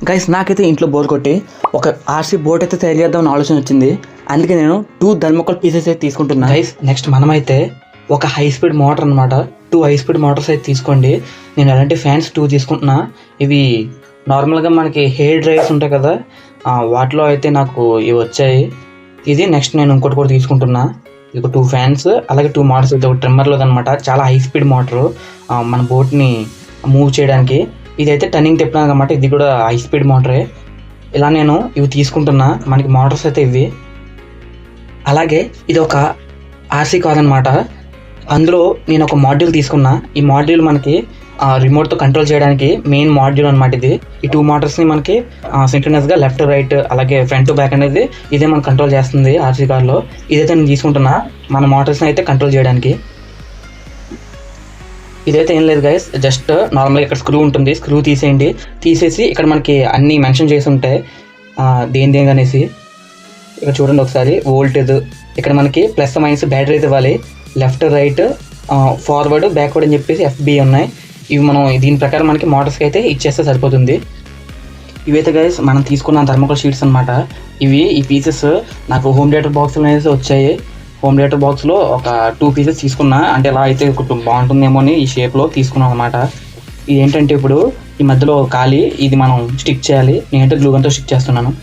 Guys నాకైతే ఇంట్లో bore కొట్టి ఒక ఆర్సీ బోట్ అయితే తయారు చేద్దామని ఆలోచన వచ్చింది. అందుకే నేను 2 థర్మోకోల్ పీసెస్ అయితే తీసుకుంటున్నా. గైస్ నెక్స్ట్ మనమైతే ఒక హై స్పీడ్ మోటార్ అనమాట, 2 హై స్పీడ్ మోటార్స్ అయితే తీసుకోండి. నేను ఎలాంటి ఫ్యాన్స్ 2 తీసుకుంటున్నా. ఇవి నార్మల్గా మనకి హెయిర్ డ్రైయర్స్ ఉంటాయి కదా, వాటిలో అయితే నాకు ఇవి వచ్చాయి. ఇది నెక్స్ట్ నేను ఇంకోటి కూడా తీసుకుంటున్నా. ఇది 2 ఫ్యాన్స్, అలాగే 2 మోటార్స్. ఇది ఒక ట్రిమ్మర్లో అనమాట, చాలా హై స్పీడ్ మోటారు మన బోట్ని మూవ్ చేయడానికి. ఇదైతే టర్నింగ్ తిప్పడానికి అనమాట, ఇది కూడా హై స్పీడ్ మోటరే. ఇలా నేను ఇవి తీసుకుంటున్నా. మనకి మోటార్స్ అయితే ఇవి. అలాగే ఇది ఒక ఆర్సీ కార్ అనమాట, అందులో నేను ఒక మాడ్యూల్ తీసుకున్నా. ఈ మాడ్యూల్ మనకి రిమోట్తో కంట్రోల్ చేయడానికి మెయిన్ మాడ్యూల్ అనమాట. ఇది ఈ 2 మోటార్స్ని మనకి సింక్రనస్గా లెఫ్ట్ రైట్ అలాగే ఫ్రంట్ టు బ్యాక్ అనేది ఇదే మనం కంట్రోల్ చేస్తుంది ఆర్సీ కార్లో. ఇదైతే నేను తీసుకుంటున్నా మన మోటార్స్ని అయితే కంట్రోల్ చేయడానికి. ఇదైతే ఏం లేదు గైస్, జస్ట్ నార్మల్గా ఇక్కడ స్క్రూ ఉంటుంది, స్క్రూ తీసేయండి. తీసేసి ఇక్కడ మనకి అన్నీ మెన్షన్ చేసి ఉంటాయి దేని అనేసి. ఇక్కడ చూడండి ఒకసారి, వోల్టేజ్, ఇక్కడ మనకి ప్లస్ మైనస్ బ్యాటరీ అయితే ఇవ్వాలి, లెఫ్ట్ రైట్ ఫార్వర్డ్ బ్యాక్వర్డ్ అని చెప్పేసి FB ఉన్నాయి. ఇవి మనం దీని ప్రకారం మనకి మోటార్స్కి అయితే ఇచ్చేస్తే సరిపోతుంది. ఇవైతే గైస్ మనం తీసుకున్న థర్మోకోల్ షీట్స్ అనమాట. ఈ పీసెస్ నాకు హోమ్ థియేటర్ బాక్స్లో అయితే వచ్చాయి. హోమ్ థియేటర్ బాక్స్లో ఒక 2 పీసెస్ తీసుకున్నా. అంటే ఎలా అయితే బాగుంటుందేమో అని ఈ షేప్లో తీసుకున్నాం అనమాట. ఇది ఏంటంటే ఇప్పుడు ఈ మధ్యలో ఖాళీ, ఇది మనం స్టిక్ చేయాలి. నేనైతే గ్లూ గన్తో స్టిక్ చేస్తున్నాను.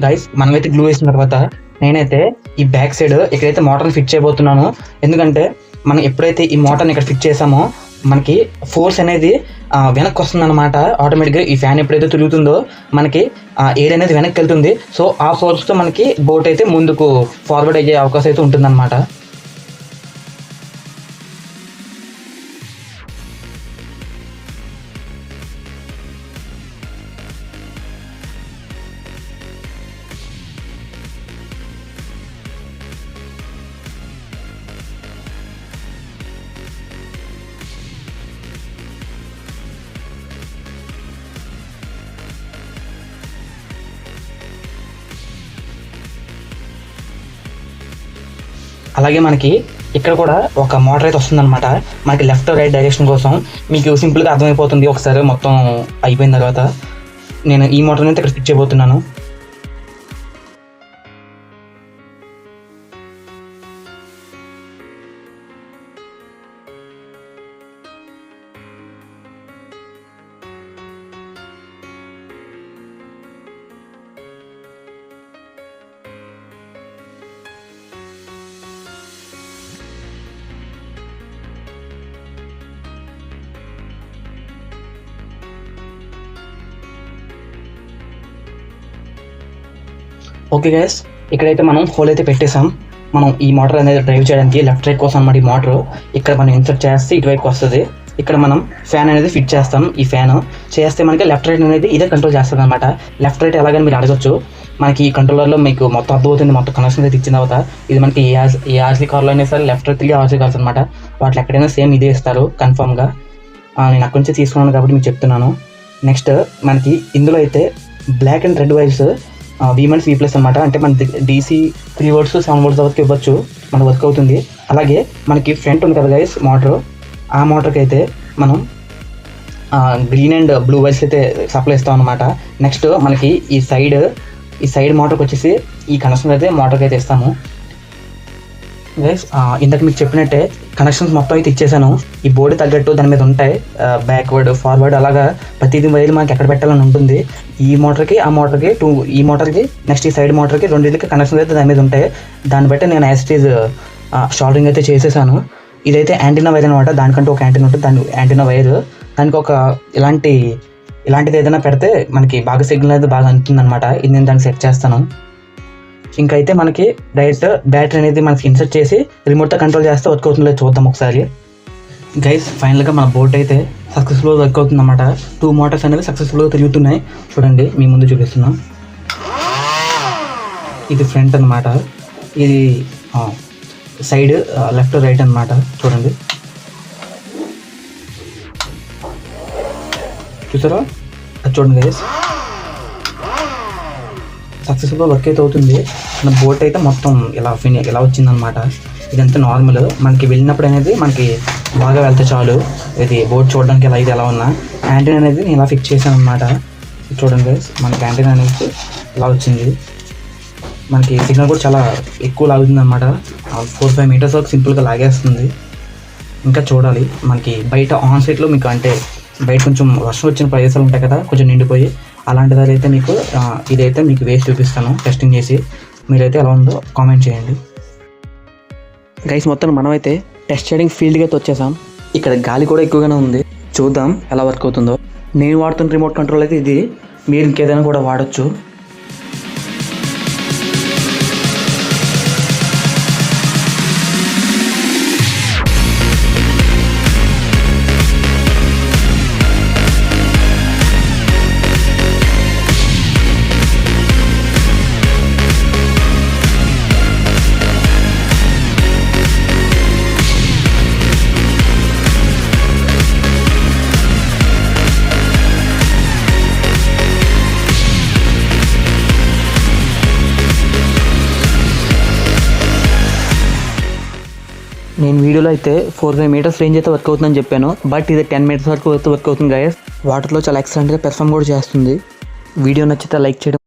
గైస్ మనమైతే గ్లూ వేసిన తర్వాత నేనైతే ఈ బ్యాక్ సైడ్ ఇక్కడైతే మోటార్ని ఫిట్ చేయబోతున్నాను. ఎందుకంటే మనం ఎప్పుడైతే ఈ మోటార్ని ఇక్కడ ఫిట్ చేసామో మనకి ఫోర్స్ అనేది వెనక్కి వస్తుంది అనమాట. ఆటోమేటిక్గా ఈ ఫ్యాన్ ఎప్పుడైతే తిరుగుతుందో మనకి ఎయిర్ అనేది వెనక్కి వెళ్తుంది. సో ఆ ఫోర్స్తో మనకి బోట్ అయితే ముందుకు ఫార్వర్డ్ అయ్యే అవకాశం అయితే ఉంటుందన్నమాట. అలాగే మనకి ఇక్కడ కూడా ఒక మోటార్ అయితే వస్తుందన్నమాట, మనకి లెఫ్ట్ రైట్ డైరెక్షన్ కోసం. మీకు సింపుల్గా అర్థమైపోతుంది ఒకసారి మొత్తం అయిపోయిన తర్వాత. నేను ఈ మోటార్ని అయితే ఇక్కడ ఫిట్ చేయబోతున్నాను. ఓకే గైస్, ఇక్కడైతే మనం హోల్ అయితే పెట్టేసాం. మనం ఈ మోటార్ అనేది డ్రైవ్ చేయడానికి లెఫ్ట్ రైట్ కోసం అన్నమాట. ఈ మోటార్ ఇక్కడ మనం ఇన్సర్ట్ చేస్తే ఇటువైపుకి వస్తుంది. ఇక్కడ మనం ఫ్యాన్ అనేది ఫిట్ చేస్తాం. ఈ ఫ్యాన్ చేస్తే మనకి లెఫ్ట్ రైట్ అనేది ఇదే కంట్రోల్ చేస్తుంది అనమాట. లెఫ్ట్ రైట్ ఎలాగని మీరు అడగచ్చు. మనకి ఈ కంట్రోలర్లో మీకు మొత్తం అర్థమవుతుంది, మొత్తం కనెక్షన్ అయితే ఇచ్చిన తర్వాత. ఇది మనకి ఏ ఆర్సీ కార్లో అయినా సరే లెఫ్ట్ రైట్ 3 ఆర్సీ కార్స్ అనమాట. వాటిలో ఎక్కడైనా సేమ్ ఇదే ఇస్తారు కన్ఫామ్గా. నేను అక్కడి నుంచి తీసుకున్నాను కాబట్టి మీకు చెప్తున్నాను. నెక్స్ట్ మనకి ఇందులో అయితే black and red wires V- V+ అనమాట. అంటే మన DC 3 volts 7 volts వరకు ఇవ్వచ్చు, మనకు వర్క్ అవుతుంది. అలాగే మనకి ఫ్రంట్ ఉంది కదా గైస్ మోటార్, ఆ మోటార్కి అయితే మనం గ్రీన్ అండ్ బ్లూ వైర్స్ అయితే సప్లై ఇస్తాం అనమాట. నెక్స్ట్ మనకి ఈ సైడ్ మోటార్కి వచ్చేసి ఈ కనెక్షన్ అయితే మోటార్కి అయితే ఇస్తాము. గైస్ ఇందాక మీకు చెప్పినట్టే కనెక్షన్స్ మొత్తం అయితే ఇచ్చేసాను. ఈ బోర్డు తగ్గట్టు దాని మీద ఉంటాయి, బ్యాక్వర్డ్ ఫార్వర్డ్ అలాగా ప్రతిదీ వైర్ మనకి ఎక్కడ పెట్టాలని ఉంటుంది. ఈ మోటార్కి ఆ మోటార్కి ఈ మోటార్కి నెక్స్ట్ ఈ సైడ్ మోటార్కి రెండింటికి కనెక్షన్స్ అయితే దాని మీద ఉంటాయి. దాన్ని బట్టి నేను యాస్టీజ్ షాల్డరింగ్ అయితే చేసేసాను. ఇదైతే యాంటీనా వైర్ అనమాట. దానికంటే ఒక యాంటీనా ఉంటుంది, దాని యాంటీనా వైర్. దానికి ఒక ఇలాంటిది ఏదైనా పెడితే మనకి బాగా సిగ్నల్ అయితే బాగా అందుతుంది అనమాట. ఇది నేను దాన్ని సెట్ చేస్తాను. ఇంకైతే మనకి డైరెక్ట్ బ్యాటరీ అనేది మనకి ఇన్సర్ట్ చేసి రిమోట్తో కంట్రోల్ చేస్తే వర్క్ అవుతుందో చూద్దాం ఒకసారి. గైస్ ఫైనల్గా మన బోట్ అయితే సక్సెస్ఫుల్గా వర్క్ అవుతుంది అనమాట. 2 మోటార్స్ అనేవి సక్సెస్ఫుల్గా తిరుగుతున్నాయి. చూడండి, మీ ముందు చూపిస్తున్నాం. ఇది ఫ్రంట్ అనమాట, ఇది సైడ్ లెఫ్ట్ రైట్ అనమాట. చూడండి, చూసారా, అది చూడండి గైస్, సక్సెస్ఫుల్గా వర్క్ అయితే అవుతుంది. మన బోట్ అయితే మొత్తం ఇలా వచ్చిందనమాట. ఇదంతా నార్మల్, మనకి వెళ్ళినప్పుడు అనేది మనకి బాగా వెళ్తే చాలు. ఇది బోట్ చూడడానికి ఎలా ఉన్నా యాంటీనా అనేది నేను ఇలా ఫిక్స్ చేశాను అనమాట. చూడండి గైస్, మనకి యాంటీనా అనేది ఇలా వచ్చింది. మనకి సిగ్నల్ కూడా చాలా ఎక్కువ లాగుతుంది అనమాట. 4-5 మీటర్స్ వరకు సింపుల్గా లాగేస్తుంది. ఇంకా చూడాలి, మనకి బయట ఆన్ సైట్లో మీకు అంటే బయట కొంచెం వర్షం వచ్చిన ప్రదేశాలు ఉంటాయి కదా, కొంచెం నిండిపోయి అలాంటి దారి అయితే మీకు ఇదైతే మీకు వేసి చూపిస్తాను టెస్టింగ్ చేసి. మీరైతే ఎలా ఉందో కామెంట్ చేయండి గైస్. మొత్తం మనమైతే టెస్ట్ చేయడానికి ఫీల్డ్కి అయితే వచ్చేసాం. ఇక్కడ గాలి కూడా ఎక్కువగానే ఉంది, చూద్దాం ఎలా వర్క్ అవుతుందో. నేను వాడుతున్న రిమోట్ కంట్రోల్ అయితే ఇది, మీరు ఇంకేదైనా కూడా వాడచ్చు. నేను వీడియోలో అయితే 4-5 మీటర్స్ రేంజ్ అయితే వర్క్ అవుతుందని చెప్పాను, బట్ ఇది 10 మీటర్స్ వరకు వర్క్ అవుతుంది గైస్. వాటర్లో చాలా ఎక్సలెంట్గా పెర్ఫామ్ కూడా చేస్తుంది. వీడియో నచ్చితే లైక్ చేయడం